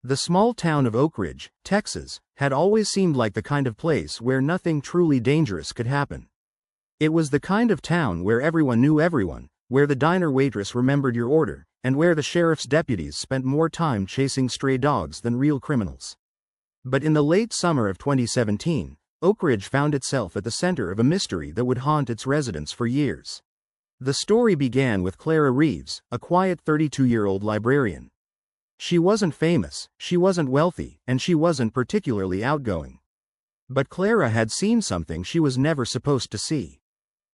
The small town of Oak Ridge, Texas, had always seemed like the kind of place where nothing truly dangerous could happen. It was the kind of town where everyone knew everyone, where the diner waitress remembered your order, and where the sheriff's deputies spent more time chasing stray dogs than real criminals. But in the late summer of 2017, Oak Ridge found itself at the center of a mystery that would haunt its residents for years. The story began with Clara Reeves, a quiet 32-year-old librarian. She wasn't famous, she wasn't wealthy, and she wasn't particularly outgoing. But Clara had seen something she was never supposed to see.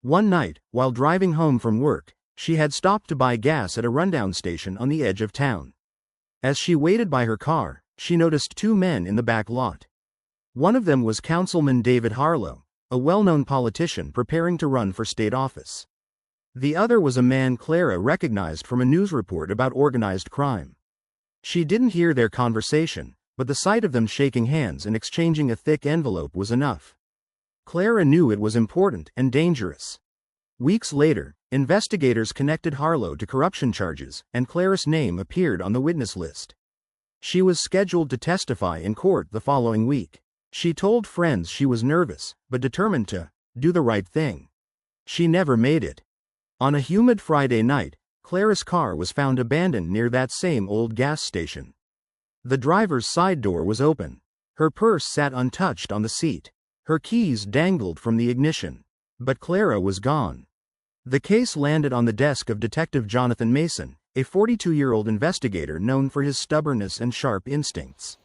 One night, while driving home from work, she had stopped to buy gas at a rundown station on the edge of town. As she waited by her car, she noticed two men in the back lot. One of them was Councilman David Harlow, a well-known politician preparing to run for state office. The other was a man Clara recognized from a news report about organized crime. She didn't hear their conversation, but the sight of them shaking hands and exchanging a thick envelope was enough. Clara knew it was important and dangerous. Weeks later, investigators connected Harlow to corruption charges, and Clara's name appeared on the witness list. She was scheduled to testify in court the following week. She told friends she was nervous, but determined to do the right thing. She never made it. On a humid Friday night, Clara's car was found abandoned near that same old gas station. The driver's side door was open. Her purse sat untouched on the seat. Her keys dangled from the ignition. But Clara was gone. The case landed on the desk of Detective Jonathan Mason, a 42-year-old investigator known for his stubbornness and sharp instincts.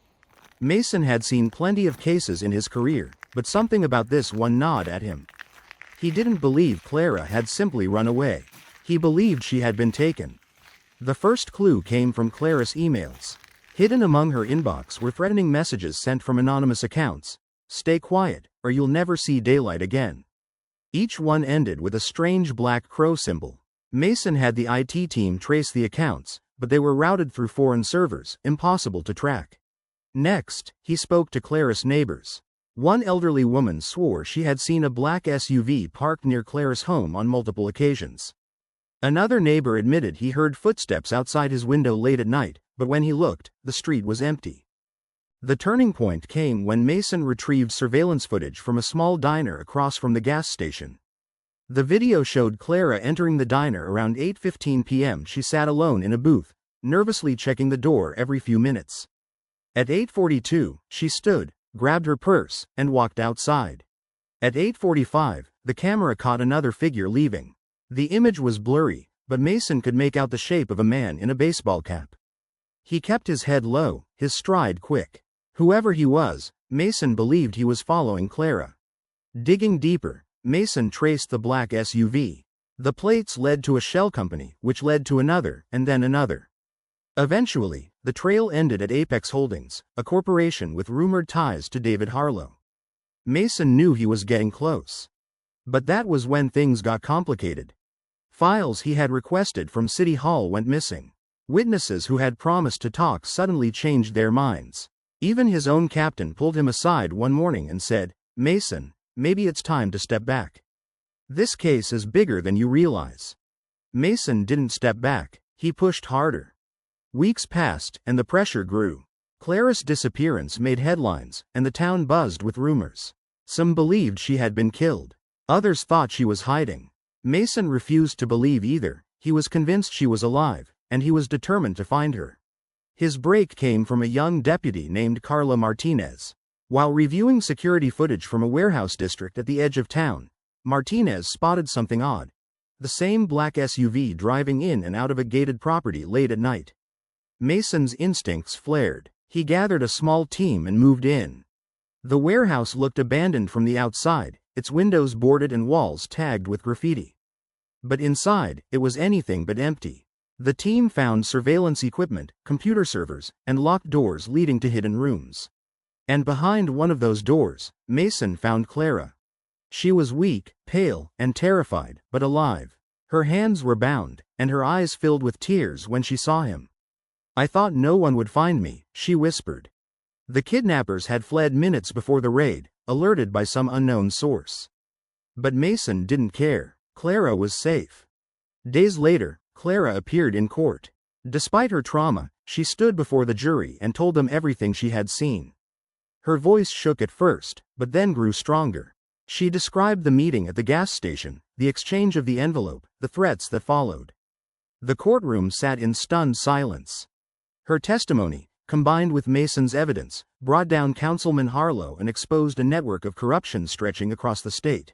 Mason had seen plenty of cases in his career, but something about this one gnawed at him. He didn't believe Clara had simply run away. He believed she had been taken. The first clue came from Clara's emails. Hidden among her inbox were threatening messages sent from anonymous accounts. "Stay quiet, or you'll never see daylight again." Each one ended with a strange black crow symbol. Mason had the IT team trace the accounts, but they were routed through foreign servers, impossible to track. Next, he spoke to Clara's neighbors. One elderly woman swore she had seen a black SUV parked near Clara's home on multiple occasions. Another neighbor admitted he heard footsteps outside his window late at night, but when he looked, the street was empty. The turning point came when Mason retrieved surveillance footage from a small diner across from the gas station. The video showed Clara entering the diner around 8:15 p.m. She sat alone in a booth, nervously checking the door every few minutes. At 8:42, she stood, grabbed her purse, and walked outside. At 8:45, the camera caught another figure leaving. The image was blurry, but Mason could make out the shape of a man in a baseball cap. He kept his head low, his stride quick. Whoever he was, Mason believed he was following Clara. Digging deeper, Mason traced the black SUV. The plates led to a shell company, which led to another, and then another. Eventually, the trail ended at Apex Holdings, a corporation with rumored ties to David Harlow. Mason knew he was getting close. But that was when things got complicated. Files he had requested from City Hall went missing. Witnesses who had promised to talk suddenly changed their minds. Even his own captain pulled him aside one morning and said, "Mason, maybe it's time to step back. This case is bigger than you realize." Mason didn't step back, he pushed harder. Weeks passed, and the pressure grew. Clara's disappearance made headlines, and the town buzzed with rumors. Some believed she had been killed. Others thought she was hiding. Mason refused to believe either. He was convinced she was alive, and he was determined to find her. His break came from a young deputy named Carla Martinez. While reviewing security footage from a warehouse district at the edge of town, Martinez spotted something odd. The same black SUV driving in and out of a gated property late at night. Mason's instincts flared. He gathered a small team and moved in. The warehouse looked abandoned from the outside, its windows boarded and walls tagged with graffiti. But inside, it was anything but empty. The team found surveillance equipment, computer servers, and locked doors leading to hidden rooms. And behind one of those doors, Mason found Clara. She was weak, pale, and terrified, but alive. Her hands were bound, and her eyes filled with tears when she saw him. "I thought no one would find me," she whispered. The kidnappers had fled minutes before the raid, alerted by some unknown source. But Mason didn't care. Clara was safe. Days later, Clara appeared in court. Despite her trauma, she stood before the jury and told them everything she had seen. Her voice shook at first, but then grew stronger. She described the meeting at the gas station, the exchange of the envelope, the threats that followed. The courtroom sat in stunned silence. Her testimony, combined with Mason's evidence, brought down Councilman Harlow and exposed a network of corruption stretching across the state.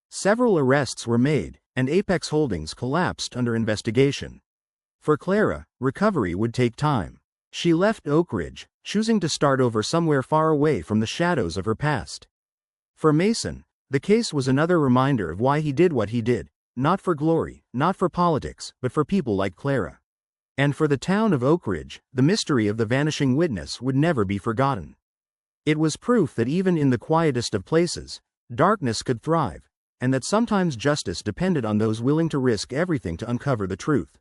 Several arrests were made, and Apex Holdings collapsed under investigation. For Clara, recovery would take time. She left Oak Ridge, choosing to start over somewhere far away from the shadows of her past. For Mason, the case was another reminder of why he did what he did, not for glory, not for politics, but for people like Clara. And for the town of Oak Ridge, the mystery of the vanishing witness would never be forgotten. It was proof that even in the quietest of places, darkness could thrive, and that sometimes justice depended on those willing to risk everything to uncover the truth.